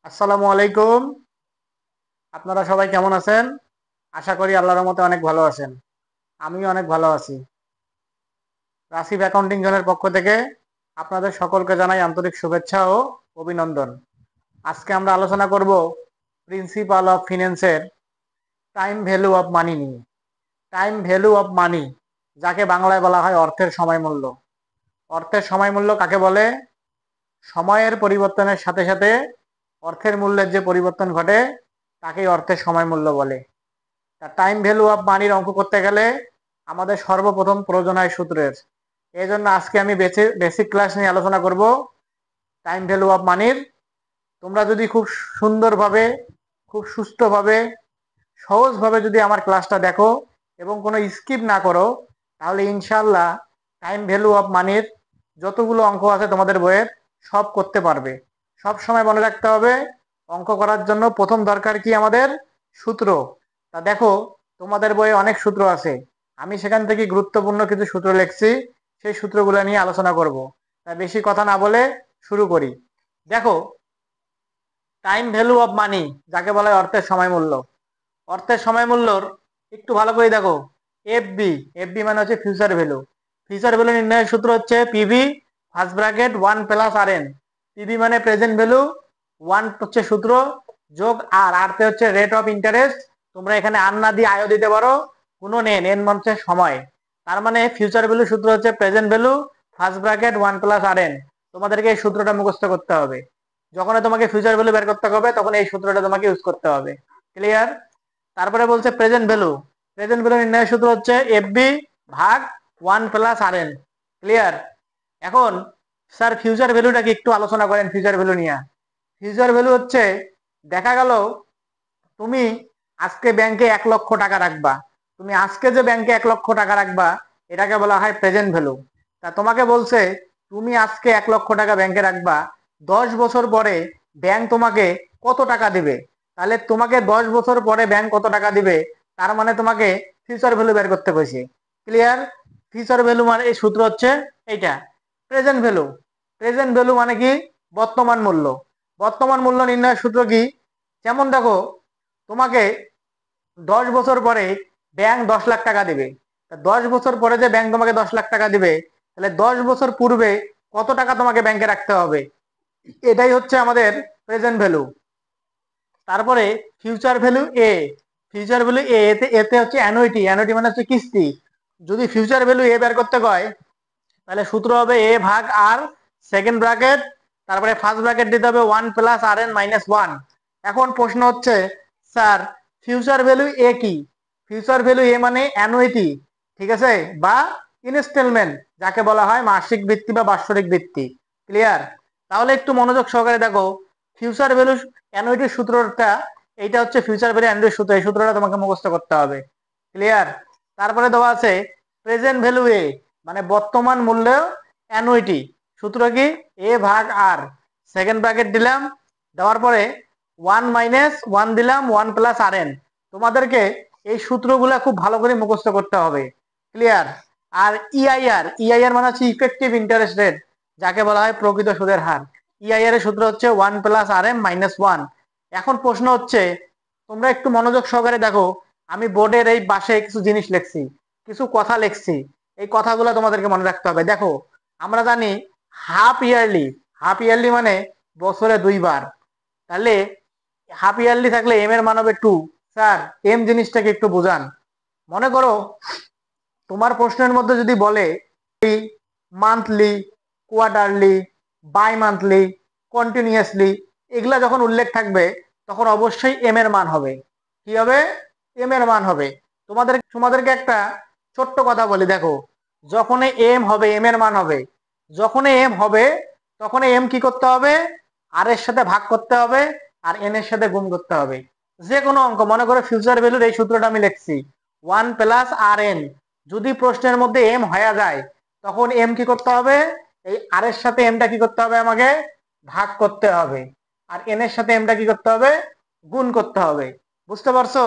আসসালামু আলাইকুম। আপনারা সবাই কেমন আছেন? আশা করি আল্লাহর রহমতে অনেক ভালো আছেন। আমিও অনেক ভালো আছি। রাসিব অ্যাকাউন্টিং জোনের পক্ষ থেকে আপনাদের সকলকে জানাই আন্তরিক শুভেচ্ছা ও অভিনন্দন। আজকে আমরা আলোচনা করব প্রিন্সিপাল অফ ফিন্যান্সের টাইম ভ্যালু অফ মানি নিয়ে। টাইম ভ্যালু অফ মানি, যাকে বাংলায় বলা হয় অর্থের সময় মূল্য। অর্থের সময় মূল্য কাকে বলে? সময়ের পরিবর্তনের সাথে সাথে অর্থের মূল্যের যে পরিবর্তন ঘটে তাকেই অর্থের সময় মূল্য বলে। তা টাইম ভ্যালু অফ মানির অঙ্ক করতে গেলে আমাদের সর্বপ্রথম প্রয়োজন হয় সূত্রের। এই জন্য আজকে আমি বেসিক ক্লাস নিয়ে আলোচনা করব টাইম ভ্যালু অফ মানির। তোমরা যদি খুব সুন্দরভাবে, খুব সুস্থভাবে, সহজভাবে যদি আমার ক্লাসটা দেখো এবং কোনো স্কিপ না করো, তাহলে ইনশাল্লাহ টাইম ভ্যালু অফ মানির যতগুলো অঙ্ক আছে তোমাদের বইয়ের সব করতে পারবে। সব সময় মনে রাখতে হবে, অঙ্ক করার জন্য প্রথম দরকার কি আমাদের? সূত্র। তা দেখো, তোমাদের বইয়ে অনেক সূত্র আছে, আমি সেখান থেকে গুরুত্বপূর্ণ কিছু সূত্র লিখছি, সেই সূত্রগুলো নিয়ে আলোচনা করব। তাই বেশি কথা না বলে শুরু করি। দেখো, টাইম ভ্যালু অফ মানি, যাকে বলা হয় অর্থের সময় মূল্য। অর্থের সময় মূল্যর একটু ভালো করে দেখো, এফবি। এফবি মানে হচ্ছে ফিউচার ভ্যালু। ফিউচার ভ্যালু নির্ণয়ের সূত্র হচ্ছে PV first bracket 1 + RN। PV মানে প্রেজেন্ট ভ্যালু, 1 হচ্ছে সূত্র, যোগ আর, আরতে হচ্ছে রেট অফ ইন্টারেস্ট। তোমরা এখানে আর না দিয়ে আয়ও দিতে পারো, কোনো নেন, এন হচ্ছে সময়। তার মানে ফিউচার ভ্যালু সূত্র হচ্ছে present value first bracket 1 + RN। তোমাদেরকে এই সূত্রটা মুখস্থ করতে হবে। যখন তোমাকে ফিউচার ভ্যালু বের করতে হবে তখন এই সূত্রটা তোমাকে ইউজ করতে হবে। ক্লিয়ার? তারপরে বলছে প্রেজেন্ট ভ্যালু। প্রেজেন্ট ভ্যালু নির্ণয়ের সূত্র হচ্ছে এফবি ভাগ 1 + RN। ক্লিয়ার? এখন স্যার ফিউচার ভ্যালুটা কি একটু আলোচনা করেন। ফিউচার ভ্যালু নিয়ে, ফিউচার ভ্যালু হচ্ছে, দেখা গেল তুমি আজকে ব্যাংকে 1 লক্ষ টাকা রাখবা। তুমি আজকে যে ব্যাংকে 1 লক্ষ টাকা রাখবা এটাকে বলা হয় প্রেজেন্ট ভ্যালু। তা তোমাকে বলছে তুমি আজকে 1 লক্ষ টাকা ব্যাংকে রাখবা, 10 বছর পরে ব্যাংক তোমাকে কত টাকা দিবে। তাহলে তোমাকে 10 বছর পরে ব্যাংক কত টাকা দিবে, তার মানে তোমাকে ফিউচার ভ্যালু বের করতে হয়েছে। ক্লিয়ার? ফিউচার ভ্যালু মানে এই সূত্র হচ্ছে এইটা। প্রেজেন্ট ভ্যালু, প্রেজেন্ট ভ্যালু মানে কি? বর্তমান মূল্য। বর্তমান মূল্য নির্ণয়ের সূত্র কি? যেমন দেখো, তোমাকে 10 বছর পরে ব্যাংক 10 লাখ টাকা দিবে। 10 বছর পরে যে ব্যাংক তোমাকে 10 লাখ টাকা দিবে, তাহলে 10 বছর পূর্বে কত টাকা তোমাকে ব্যাংকে রাখতে হবে, এটাই হচ্ছে আমাদের প্রেজেন্ট ভ্যালু। তারপরে ফিউচার ভ্যালু এ। ফিউচার ভ্যালু এ, এতে এতে হচ্ছে অ্যানুইটি। অ্যানুইটি মানে হচ্ছে কিস্তি। যদি ফিউচার ভ্যালু এ বের করতে হয় তাহলে সূত্র হবে এ ভাগ আর, সেকেন্ড ব্র্যাকেট, তারপরে ফার্স্ট ব্র্যাকেট দিতে হবে 1 + RN - 1। এখন প্রশ্ন হচ্ছে, স্যার ফিউচার ভ্যালু এ কি? ফিউচার ভ্যালু এ মানে অ্যানুইটি, ঠিক আছে, বা ইনস্টলমেন্ট, যাকে বলা হয় মাসিক ভিত্তি বা বাৎসরিক ভিত্তি। ক্লিয়ার? তাহলে একটু মনোযোগ সহকারে দেখো, ফিউচার ভ্যালু অ্যানুইটির সূত্রটা, এইটা হচ্ছে ফিউচার ভ্যালু অ্যানুইটির সূত্র। এই সূত্রটা তোমাকে মুখস্থ করতে হবে। ক্লিয়ার? তারপরে দেওয়া আছে প্রেজেন্ট ভ্যালু এ, মানে বর্তমান মূল্য অ্যানুইটি। সূত্র কি? এ ভাগ আর, সেকেন্ড ব্র্যাকেট দিলাম, দেওয়ার পরে 1 - 1 দিলাম, 1 + RN। তোমাদেরকে এই সূত্রগুলা খুব ভালো করে মুখস্থ করতে হবে। ক্লিয়ার? আর ইআইআর, ইআইআর মানে হচ্ছে ইফেক্টিভ ইন্টারেস্ট রেট, যাকে বলা হয় প্রকৃত সুদের হার। ইআইআর এর সূত্র হচ্ছে 1 + RM - 1। এখন প্রশ্ন হচ্ছে, তোমরা একটু মনোযোগ সহকারে দেখো, আমি বোর্ডের এই পাশে কিছু জিনিস লিখছি, কিছু কথা লিখছি, এই কথাগুলো তোমাদেরকে মনে রাখতে হবে। দেখো, আমরা জানি হাফ ইয়ারলি, হাফ ইয়ারলি মানে বছরে 2 বার। তাহলে হাফ ইয়ারলি থাকলে এম এর মান হবে 2। স্যার এম জিনিসটাকে একটু বোঝান। মনে করো তোমার প্রশ্নের মধ্যে যদি বলে monthly, quarterly, bimonthly, continuously, এগুলা যখন উল্লেখ থাকবে তখন অবশ্যই এম এর মান হবে। কি হবে? এম এর মান হবে। তোমাদেরকে একটা ছোট্ট কথা বলি, দেখো, যখন এম হবে, এম এর মান হবে, যখন এম হবে তখন এম কি করতে হবে? আর এর সাথে ভাগ করতে হবে, আর এন এর সাথে গুণ করতে হবে। যে কোনো অঙ্ক, মনে করো ফিউচার ভ্যালুর এই সূত্রটা আমি লিখছি 1 + RN। যদি প্রশ্নের মধ্যে এম হয়ে যায় তখন এম কি করতে হবে? এই আর এর সাথে এমটা কি করতে হবে? আমাকে ভাগ করতে হবে, আর এন এর সাথে এমটা কি করতে হবে? গুণ করতে হবে। বুঝতে পারছো?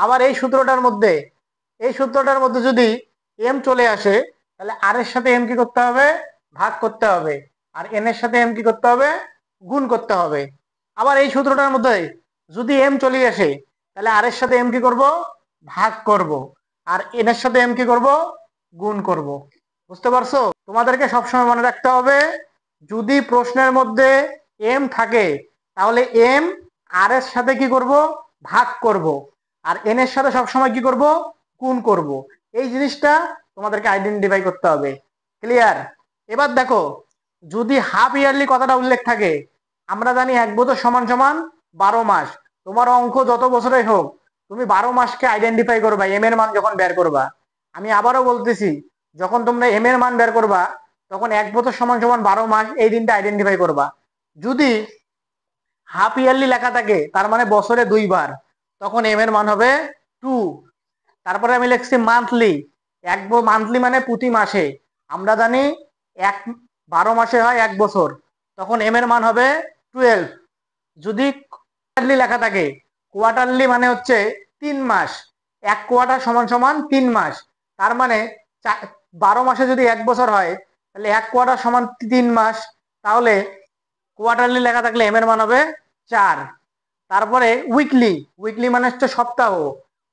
আবার এই সূত্রটার মধ্যে যদি এম চলে আসে তাহলে আর এর সাথে এম কি করতে হবে? ভাগ করতে হবে, আর এন এর সাথে এম কি করতে হবে? গুণ করতে হবে। আবার এই সূত্রটার মধ্যে যদি এম চলে আসে, তাহলে আর এর সাথে এম কি করব, ভাগ করব, আর এন এর সাথে এম কি করব, গুণ করব। বুঝতে পারছো? তোমাদেরকে সবসময় মনে রাখতে হবে, যদি প্রশ্নের মধ্যে এম থাকে তাহলে এম আর এর সাথে কি করব, ভাগ করব, আর এন এর সাথে সবসময় কি করব, গুণ করব। এই জিনিসটা তোমাদেরকে আইডেন্টিফাই করতে হবে। ক্লিয়ার? এবার দেখো, যদি হাফ ইয়ারলি কথাটা উল্লেখ থাকে, আমরা জানি এক বছর সমান সমান 12 মাস। তোমার অঙ্ক যত বছরেই হোক, তুমি 12 মাসকে আইডেন্টিফাই করবা এম এর মান যখন বের করবা। আমি আবারও বলতেছি, যখন তোমরা এম এর মান বের করবা, তখন এক বছর সমান সমান 12 মাস এই দিনটা আইডেন্টিফাই করবা। যদি হাফ ইয়ারলি লেখা থাকে, তার মানে বছরে 2 বার, তখন এম এর মান হবে 2। তারপরে আমি লিখছি মান্থলি, মান্থলি মানে প্রতি মাসে। আমরা জানি এক 12 মাসে হয় এক বছর, তখন এম এর মান হবে 12। যদি কোয়ার্টারলি লেখা থাকে, কোয়ার্টারলি মানে হচ্ছে 3 মাস, এক কোয়ার্টার সমান সমান 3 মাস। তার মানে 12 মাসে যদি এক বছর হয়, তাহলে এক কোয়ার্টার সমান 3 মাস। তাহলে কোয়ার্টারলি লেখা থাকলে এম এর মান হবে 4। তারপরে উইকলি, উইকলি মানে হচ্ছে সপ্তাহ,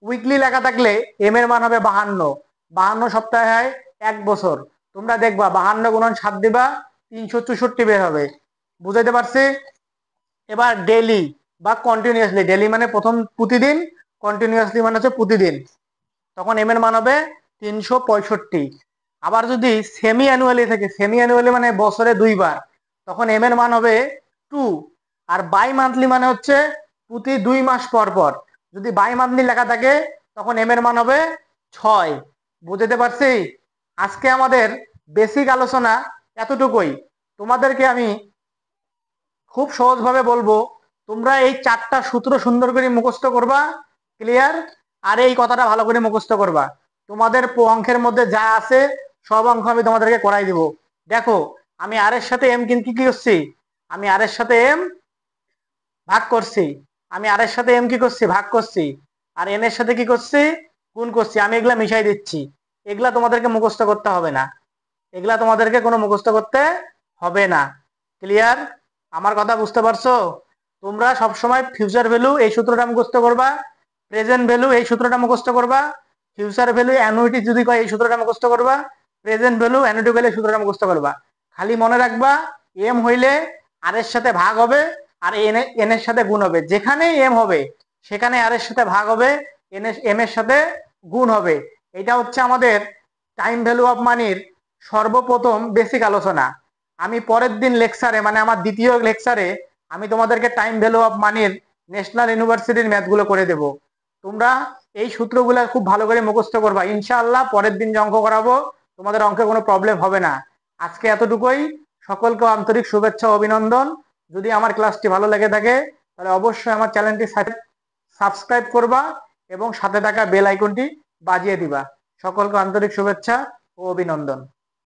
উইকলি লেখা থাকলে এম এর মান হবে 52। 52 সপ্তাহে হয় এক বছর। তোমরা দেখবা 52 × 7 দিবা, 364 বের হবে। বুঝাইতে পারছি? এবার ডেইলি বা কন্টিনিউয়াসলি, ডেইলি মানে প্রতিদিন, কন্টিনিউয়াসলি মানে হচ্ছে প্রতিদিন, তখন এম এর মান হবে 365। আবার যদি সেমি অ্যানুয়ালি থাকে, সেমি অ্যানুয়ালি মানে বছরে 2 বার, তখন এম এর মান হবে 2। আর বাই মান্থলি মানে হচ্ছে প্রতি 2 মাস পর পর। যদি বাই মান্থলি লেখা থাকে, তখন এম এর মান হবে 6। বুঝতে পারছি? আজকে আমাদের বেসিক আলোচনা এতটুকুই। তোমাদেরকে আমি খুব সহজভাবে বলবো, তোমরা এই 4টা সূত্র সুন্দর করে মুখস্থ করবা। ক্লিয়ার? আর এই কথাটা ভালো করে মুখস্থ করবা। তোমাদের অঙ্কের মধ্যে যা আছে সব অঙ্ক আমি তোমাদেরকে করাই দিব। দেখো, আমি আর এর সাথে এম কিন্তু কি করছি, আমি আর এর সাথে এম ভাগ করছি, আমি আর এর সাথে এম কি করছি, ভাগ করছি, আর এন এর সাথে কি করছি, গুণ করছি। আমি এগুলা মিশাই দিচ্ছি। এগুলা তোমাদেরকে মুখস্থ করতে হবে না, এগুলা তোমাদেরকে কোনো মুখস্থ করতে হবে না। ক্লিয়ার? আমার কথা বুঝতে পারছো? তোমরা সবসময় ফিউচার ভ্যালু এই সূত্রটা মুখস্থ করবা, প্রেজেন্ট ভ্যালু এই সূত্রটা মুখস্থ করবা, ফিউচার ভ্যালু অ্যানুইটি যদি কয় এই সূত্রটা মুখস্থ করবা, প্রেজেন্ট ভ্যালু অ্যানুইটি কইলে এই সূত্রটা মুখস্থ করবা। খালি মনে রাখবা, এম হইলে আর এর সাথে ভাগ হবে, আর এন এর সাথে গুণ হবে। যেখানেই এম হবে সেখানে আর এর সাথে ভাগ হবে, এম এর সাথে গুণ হবে। এটা হচ্ছে আমাদের টাইম ভ্যালু অফ মানির সর্বপ্রথম বেসিক আলোচনা। আমি পরের দিন লেকচারে, মানে আমার দ্বিতীয় লেকচারে, আমি তোমাদেরকে টাইম ভ্যালু অফ মানির ন্যাশনাল ইউনিভার্সিটির ম্যাথগুলো করে দেব। তোমরা এই সূত্রগুলো খুব ভালো করে মুখস্থ করবা। ইনশাআল্লাহ পরের দিন যে অঙ্ক করাবো, তোমাদের অঙ্কে কোনো প্রবলেম হবে না। আজকে এতটুকুই। সকলকে আন্তরিক শুভেচ্ছা ও অভিনন্দন। যদি আমার ক্লাসটি ভালো লেগে থাকে, তাহলে অবশ্যই আমার চ্যানেলটি সাবস্ক্রাইব করবা এবং সাথে থাকা বেল আইকনটি বাজিয়ে দিবা। সকলকে আন্তরিক শুভেচ্ছা ও অভিনন্দন।